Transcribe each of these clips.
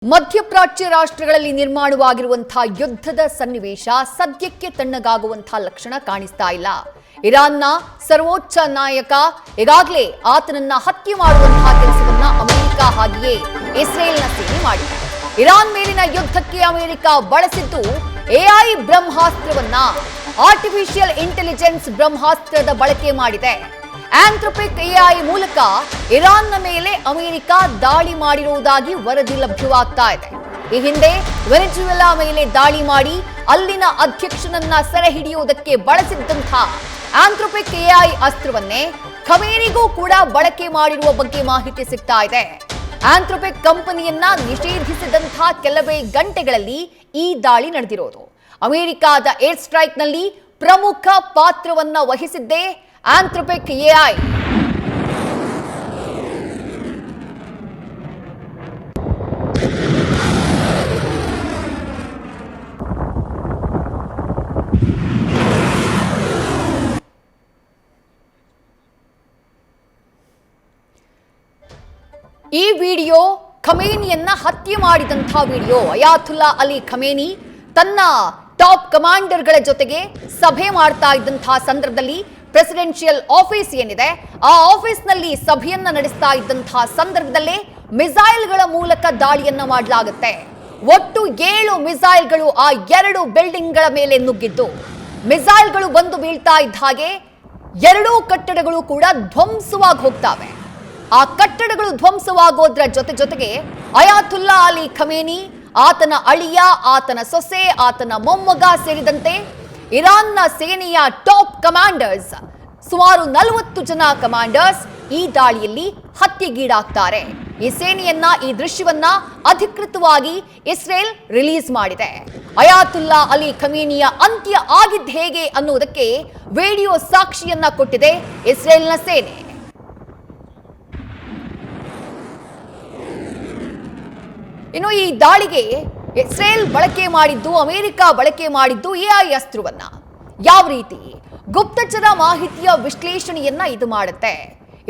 ಮಧ್ಯಪ್ರಾಚ್ಯ ರಾಷ್ಟ್ರಗಳಲ್ಲಿ ನಿರ್ಮಾಣವಾಗಿರುವಂತಹ ಯುದ್ಧದ ಸನ್ನಿವೇಶ ಸದ್ಯಕ್ಕೆ ತಣ್ಣಗಾಗುವಂತಹ ಲಕ್ಷಣ ಕಾಣಿಸ್ತಾ ಇಲ್ಲ. ಇರಾನ್ನ ಸರ್ವೋಚ್ಚ ನಾಯಕ ಈಗಾಗಲೇ ಆತನನ್ನ ಹತ್ಯೆ ಮಾಡುವಂತಹ ಕೆಲಸವನ್ನ ಅಮೆರಿಕ ಹಾಗೆಯೇ ಇಸ್ರೇಲ್ನ ಸೇನೆ ಮಾಡಿದೆ. ಇರಾನ್ ಮೇಲಿನ ಯುದ್ಧಕ್ಕೆ ಅಮೆರಿಕ ಬಳಸಿದ್ದು ಎಐ ಬ್ರಹ್ಮಾಸ್ತ್ರವನ್ನ, ಆರ್ಟಿಫಿಷಿಯಲ್ ಇಂಟೆಲಿಜೆನ್ಸ್ ಬ್ರಹ್ಮಾಸ್ತ್ರದ ಬಳಕೆ ಮಾಡಿದೆ. ಆಂಥ್ರೋಪಿಕ್ ಎಐ ಮೂಲಕ ಇರಾನ್ನ ಮೇಲೆ ಅಮೆರಿಕ ದಾಳಿ ಮಾಡಿರುವುದಾಗಿ ವರದಿ ಲಭ್ಯವಾಗ್ತಾ ಇದೆ. ಈ ಹಿಂದೆ ವೆನೆಜುವೆಲಾ ಮೇಲೆ ದಾಳಿ ಮಾಡಿ ಅಲ್ಲಿನ ಅಧ್ಯಕ್ಷನನ್ನ ಸೆರೆ ಹಿಡಿಯುವುದಕ್ಕೆ ಬಳಸಿದ್ದಂತಹ ಆಂಥ್ರೋಪಿಕ್ ಎಐ ಅಸ್ತ್ರವನ್ನೇ ಖಮೇನಿಗೂ ಕೂಡ ಬಳಕೆ ಮಾಡಿರುವ ಬಗ್ಗೆ ಮಾಹಿತಿ ಸಿಗ್ತಾ ಇದೆ. ಆಂಥ್ರೋಪಿಕ್ ಕಂಪನಿಯನ್ನ ನಿಷೇಧಿಸಿದಂತಹ ಕೆಲವೇ ಗಂಟೆಗಳಲ್ಲಿ ಈ ದಾಳಿ ನಡೆದಿರೋದು. ಅಮೆರಿಕದ ಏರ್ ಸ್ಟ್ರೈಕ್ನಲ್ಲಿ ಪ್ರಮುಖ ಪಾತ್ರವನ್ನ ವಹಿಸಿದ್ದೇ ಆಂಥ್ರೋಪಿಕ್ ಎಐ. ಈ ವಿಡಿಯೋ ಖಮೇನಿಯನ್ನ ಹತ್ಯೆ ಮಾಡಿದಂತಹ ವಿಡಿಯೋ. ಅಯಾತುಲ್ಲಾ ಅಲಿ ಖಮೇನಿ ತನ್ನ ಟಾಪ್ ಕಮಾಂಡರ್ಗಳ ಜೊತೆಗೆ ಸಭೆ ಮಾಡ್ತಾ ಇದ್ದಂತಹ ಸಂದರ್ಭದಲ್ಲಿ ಪ್ರೆಸಿಡೆನ್ಷಿಯಲ್ ಆಫೀಸ್ ಏನಿದೆ ಆ ಆಫೀಸ್ನಲ್ಲಿ ಸಭೆಯನ್ನ ನಡೆಸ್ತಾ ಇದ್ದಂತಹ ಸಂದರ್ಭದಲ್ಲೇ ಮಿಸೈಲ್ಗಳ ಮೂಲಕ ದಾಳಿಯನ್ನ ಮಾಡಲಾಗುತ್ತೆ. ಒಟ್ಟು 7 ಮಿಸೈಲ್ಗಳು ಆ 2 ಬಿಲ್ಡಿಂಗ್ಗಳ ಮೇಲೆ ನುಗ್ಗಿದ್ದು, ಮಿಸೈಲ್ಗಳು ಬಂದು ಬೀಳ್ತಾ ಇದ್ದ ಹಾಗೆ 2 ಕಟ್ಟಡಗಳು ಕೂಡ ಧ್ವಂಸವಾಗಿ ಹೋಗ್ತವೆ. ಆ ಕಟ್ಟಡಗಳು ಧ್ವಂಸವಾಗೋದ್ರ ಜೊತೆಗೆ ಅಯಾತುಲ್ಲಾ ಅಲಿ ಖಮೇನಿ, ಆತನ ಅಳಿಯ, ಆತನ ಸೊಸೆ, ಆತನ ಮೊಮ್ಮಗ ಸೇರಿದಂತೆ ಇರಾನ್ನ ಸೇನೆಯ ಟಾಪ್ ಕಮಾಂಡರ್ಸ್ ಸುಮಾರು 40 ಜನ ಕಮಾಂಡರ್ಸ್ ಈ ದಾಳಿಯಲ್ಲಿ ಹತ್ಯೆಗೀಡಾಗ್ತಾರೆ. ಈ ಸೇನೆಯನ್ನ, ಈ ದೃಶ್ಯವನ್ನ ಅಧಿಕೃತವಾಗಿ ಇಸ್ರೇಲ್ ರಿಲೀಸ್ ಮಾಡಿದೆ. ಅಯಾತುಲ್ಲಾ ಅಲಿ ಖಮೇನಿಯ ಅಂತ್ಯ ಆಗಿದ್ದ ಹೇಗೆ ಅನ್ನುವುದಕ್ಕೆ ವಿಡಿಯೋ ಸಾಕ್ಷಿಯನ್ನ ಕೊಟ್ಟಿದೆ ಇಸ್ರೇಲ್ನ ಸೇನೆ. ಇನ್ನು ಈ ದಾಳಿಗೆ ಇಸ್ರೇಲ್ ಬಳಕೆ ಮಾಡಿದ್ದು, ಅಮೆರಿಕ ಬಳಕೆ ಮಾಡಿದ್ದು ಎಐ ಅಸ್ತ್ರವನ್ನ. ಯಾವ ರೀತಿ ಗುಪ್ತಚರ ಮಾಹಿತಿಯ ವಿಶ್ಲೇಷಣೆಯನ್ನ ಇದು ಮಾಡುತ್ತೆ.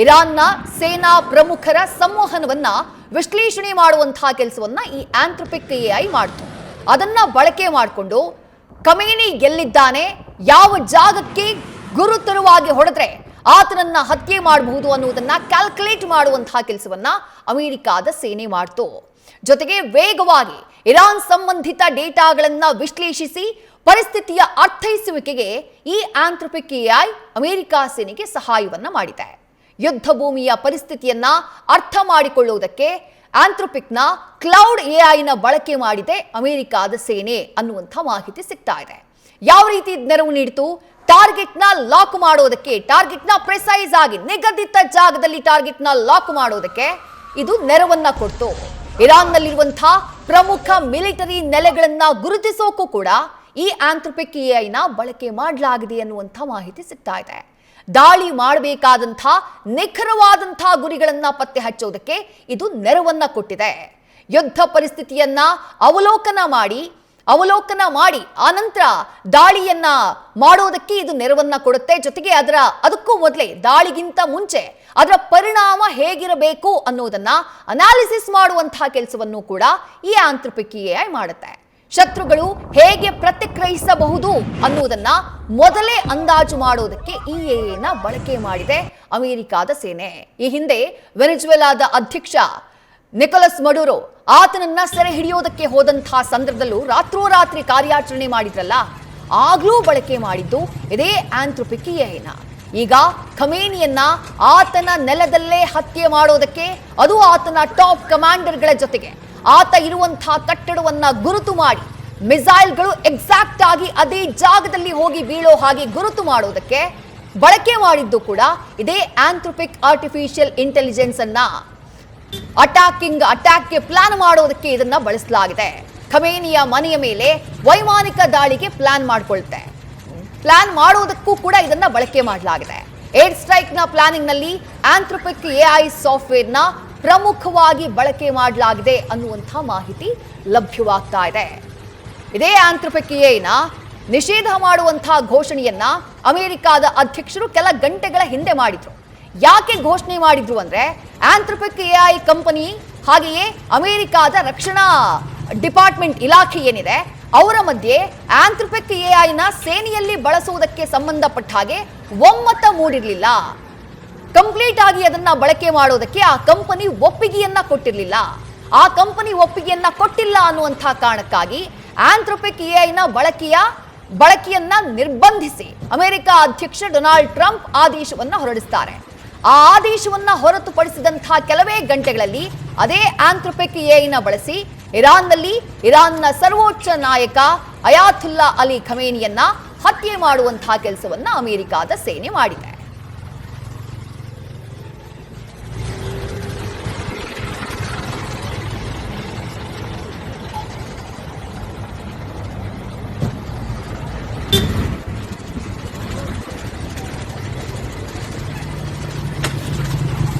ಇರಾನ್ನ ಸೇನಾ ಪ್ರಮುಖರ ಸಂವಹನವನ್ನ ವಿಶ್ಲೇಷಣೆ ಮಾಡುವಂತಹ ಕೆಲಸವನ್ನ ಈ ಆಂಥ್ರೋಪಿಕ್ ಎಐ ಮಾಡ್ತು. ಅದನ್ನ ಬಳಕೆ ಮಾಡಿಕೊಂಡು ಖಮೇನಿ ಎಲ್ಲಿದ್ದಾನೆ, ಯಾವ ಜಾಗಕ್ಕೆ ಗುರುತರವಾಗಿ ಹೊಡೆದ್ರೆ ಆತನನ್ನ ಹತ್ಯೆ ಮಾಡಬಹುದು ಅನ್ನುವುದನ್ನ ಕ್ಯಾಲ್ಕುಲೇಟ್ ಮಾಡುವಂತಹ ಕೆಲಸವನ್ನ ಅಮೆರಿಕದ ಸೇನೆ ಮಾಡ್ತು. ಜೊತೆಗೆ ವೇಗವಾಗಿ ಇರಾನ್ ಸಂಬಂಧಿತ ಡೇಟಾಗಳನ್ನ ವಿಶ್ಲೇಷಿಸಿ ಪರಿಸ್ಥಿತಿಯ ಅರ್ಥೈಸುವಿಕೆಗೆ ಈ ಆಂಥ್ರೋಪಿಕ್ ಎಐ ಅಮೆರಿಕ ಸೇನೆಗೆ ಸಹಾಯವನ್ನ ಮಾಡಿದೆ. ಯುದ್ಧ ಭೂಮಿಯ ಪರಿಸ್ಥಿತಿಯನ್ನ ಅರ್ಥ ಮಾಡಿಕೊಳ್ಳುವುದಕ್ಕೆ ಆಂಥ್ರೋಪಿಕ್ನ ಕ್ಲೌಡ್ ಎಐನ ಬಳಕೆ ಮಾಡಿದೆ ಅಮೆರಿಕದ ಸೇನೆ ಅನ್ನುವಂಥ ಮಾಹಿತಿ ಸಿಗ್ತಾ ಇದೆ. ಯಾವ ರೀತಿ ನೆರವು ನೀಡಿತು? ಟಾರ್ಗೆಟ್ನ ಲಾಕ್ ಮಾಡೋದಕ್ಕೆ, ಟಾರ್ಗೆಟ್ನ ಪ್ರೆಸೈಸ್ ಆಗಿ ನಿಗದಿತ ಜಾಗದಲ್ಲಿ ಟಾರ್ಗೆಟ್ನ ಲಾಕ್ ಮಾಡೋದಕ್ಕೆ ಇದು ನೆರವನ್ನ ಕೊಡ್ತು. ಇರಾನ್ನಲ್ಲಿರುವಂತಹ ಪ್ರಮುಖ ಮಿಲಿಟರಿ ನೆಲೆಗಳನ್ನ ಗುರುತಿಸೋಕು ಕೂಡ ಈ ಆಂಥ್ರೋಪಿಕ್ ಎಐನ ಬಳಕೆ ಮಾಡಲಾಗಿದೆ ಅನ್ನುವಂಥ ಮಾಹಿತಿ ಸಿಗ್ತಾ ಇದೆ. ದಾಳಿ ಮಾಡಬೇಕಾದಂತಹ ನಿಖರವಾದಂತಹ ಗುರಿಗಳನ್ನ ಪತ್ತೆ ಹಚ್ಚೋದಕ್ಕೆ ಇದು ನೆರವನ್ನ ಕೊಟ್ಟಿದೆ. ಯುದ್ಧ ಪರಿಸ್ಥಿತಿಯನ್ನ ಅವಲೋಕನ ಮಾಡಿ ಆನಂತರ ದಾಳಿಯನ್ನ ಮಾಡೋದಕ್ಕೆ ಇದು ನೆರವನ್ನ ಕೊಡುತ್ತೆ. ಜೊತೆಗೆ ಅದಕ್ಕೂ ಮೊದಲೇ, ದಾಳಿಗಿಂತ ಮುಂಚೆ ಅದರ ಪರಿಣಾಮ ಹೇಗಿರಬೇಕು ಅನ್ನೋದನ್ನ ಅನಾಲಿಸಿಸ್ ಮಾಡುವಂತಹ ಕೆಲಸವನ್ನು ಕೂಡ ಈ ಆಂಥ್ರೋಪಿಕ್ ಎಐ ಮಾಡುತ್ತೆ. ಶತ್ರುಗಳು ಹೇಗೆ ಪ್ರತಿಕ್ರಿಯಿಸಬಹುದು ಅನ್ನುವುದನ್ನ ಮೊದಲೇ ಅಂದಾಜು ಮಾಡೋದಕ್ಕೆ ಈ ಎಐನ ಬಳಕೆ ಮಾಡಿದೆ ಅಮೆರಿಕದ ಸೇನೆ. ಈ ಹಿಂದೆ ವೆನೆಜುವೆಲಾದ ಅಧ್ಯಕ್ಷ ನಿಕೋಲಸ್ ಮಡುರೋ ಆತನನ್ನ ಸೆರೆ ಹಿಡಿಯೋದಕ್ಕೆ ಹೋದಂತಹ ಸಂದರ್ಭದಲ್ಲೂ ರಾತ್ರೋರಾತ್ರಿ ಕಾರ್ಯಾಚರಣೆ ಮಾಡಿದ್ರಲ್ಲ, ಆಗ್ಲೂ ಬಳಕೆ ಮಾಡಿದ್ದು ಇದೇ ಆಂಥ್ರೋಪಿಕ್ ಎಐನ. ಈಗ ಖಮೇನಿಯನ್ನ ಆತನ ನೆಲದಲ್ಲೇ ಹತ್ಯೆ ಮಾಡೋದಕ್ಕೆ, ಅದು ಆತನ ಟಾಪ್ ಕಮಾಂಡರ್ಗಳ ಜೊತೆಗೆ ಆತ ಇರುವಂತಹ ಕಟ್ಟಡವನ್ನ ಗುರುತು ಮಾಡಿ ಮಿಸೈಲ್ಗಳು ಎಕ್ಸಾಕ್ಟ್ ಆಗಿ ಅದೇ ಜಾಗದಲ್ಲಿ ಹೋಗಿ ಬೀಳೋ ಹಾಗೆ ಗುರುತು ಮಾಡೋದಕ್ಕೆ ಬಳಕೆ ಮಾಡಿದ್ದು ಕೂಡ ಇದೇ ಆಂಥ್ರೋಪಿಕ್ ಆರ್ಟಿಫಿಷಿಯಲ್ ಇಂಟೆಲಿಜೆನ್ಸ್ ಅನ್ನ. ಅಟ್ಯಾಕ್ಗೆ ಪ್ಲಾನ್ ಮಾಡೋದಕ್ಕೆ ಇದನ್ನ ಬಳಸಲಾಗಿದೆ. ಖಮೇನಿಯ ಮನೆಯ ಮೇಲೆ ವೈಮಾನಿಕ ದಾಳಿಗೆ ಪ್ಲಾನ್ ಮಾಡಿಕೊಳ್ಳುತ್ತೆ. ಪ್ಲಾನ್ ಮಾಡೋದಕ್ಕೂ ಕೂಡ ಇದನ್ನ ಬಳಕೆ ಮಾಡಲಾಗಿದೆ. ಏರ್ ಸ್ಟ್ರೈಕ್ ನ ಪ್ಲಾನಿಂಗ್ ನಲ್ಲಿ ಆಂಥ್ರೋಪಿಕ್ ಎಐ ಸಾಫ್ಟ್ವೇರ್ ನ ಪ್ರಮುಖವಾಗಿ ಬಳಕೆ ಮಾಡಲಾಗಿದೆ ಅನ್ನುವಂಥ ಮಾಹಿತಿ ಲಭ್ಯವಾಗ್ತಾ ಇದೆ. ಇದೇ ಆಂಥ್ರೋಪಿಕ್ ಎಐನ ನಿಷೇಧ ಮಾಡುವಂತಹ ಘೋಷಣೆಯನ್ನ ಅಮೆರಿಕದ ಅಧ್ಯಕ್ಷರು ಕೆಲ ಗಂಟೆಗಳ ಹಿಂದೆ ಮಾಡಿದ್ರು. ಯಾಕೆ ಘೋಷಣೆ ಮಾಡಿದ್ರು ಅಂದ್ರೆ ಆಂಥ್ರೋಪಿಕ್ ಎಐ ಕಂಪನಿ ಹಾಗೆಯೇ ಅಮೆರಿಕಾದ ರಕ್ಷಣಾ ಡಿಪಾರ್ಟ್ಮೆಂಟ್ ಇಲಾಖೆ ಏನಿದೆ ಅವರ ಮಧ್ಯೆ ಆಂಥ್ರೊಪಿಕ್ ಎಐನ ಸೇನೆಯಲ್ಲಿ ಬಳಸುವುದಕ್ಕೆ ಸಂಬಂಧಪಟ್ಟ ಹಾಗೆ ಒಮ್ಮತ ಮೂಡಿರಲಿಲ್ಲ. ಕಂಪ್ಲೀಟ್ ಆಗಿ ಅದನ್ನ ಬಳಕೆ ಮಾಡೋದಕ್ಕೆ ಆ ಕಂಪನಿ ಒಪ್ಪಿಗೆಯನ್ನ ಕೊಟ್ಟಿರಲಿಲ್ಲ. ಆ ಕಂಪನಿ ಒಪ್ಪಿಗೆಯನ್ನ ಕೊಟ್ಟಿಲ್ಲ ಅನ್ನುವಂತಹ ಕಾರಣಕ್ಕಾಗಿ ಆಂಥ್ರೊಪಿಕ್ ಎಐನ ಬಳಕೆಯನ್ನ ನಿರ್ಬಂಧಿಸಿ ಅಮೆರಿಕ ಅಧ್ಯಕ್ಷ ಡೊನಾಲ್ಡ್ ಟ್ರಂಪ್ ಆದೇಶವನ್ನ ಹೊರಡಿಸುತ್ತಾರೆ. ಆ ಆದೇಶವನ್ನ ಹೊರತುಪಡಿಸಿದಂತಹ ಕೆಲವೇ ಗಂಟೆಗಳಲ್ಲಿ ಅದೇ ಆಂಥ್ರೊಪಿಕ್ ಎಐನ ಬಳಸಿ ಇರಾನ್ನ ಸರ್ವೋಚ್ಚ ನಾಯಕ ಅಯಾತುಲ್ಲಾ ಅಲಿ ಖಮೇನಿಯನ್ನ ಹತ್ಯೆ ಮಾಡುವಂತಹ ಕೆಲಸವನ್ನ ಅಮೆರಿಕದ ಸೇನೆ ಮಾಡಿದೆ.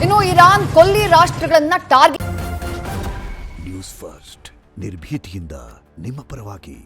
ಇನ್ನು ಇರಾನ್ ಕೊಲ್ಲಿ ರಾಷ್ಟ್ರಗಳನ್ನ ಟಾರ್ಗೆಟ್. ನ್ಯೂಸ್ ಫಸ್ಟ್ ನಿರ್ಭೀತಿಯಿಂದ ನಿಮ್ಮ ಪರವಾಗಿ.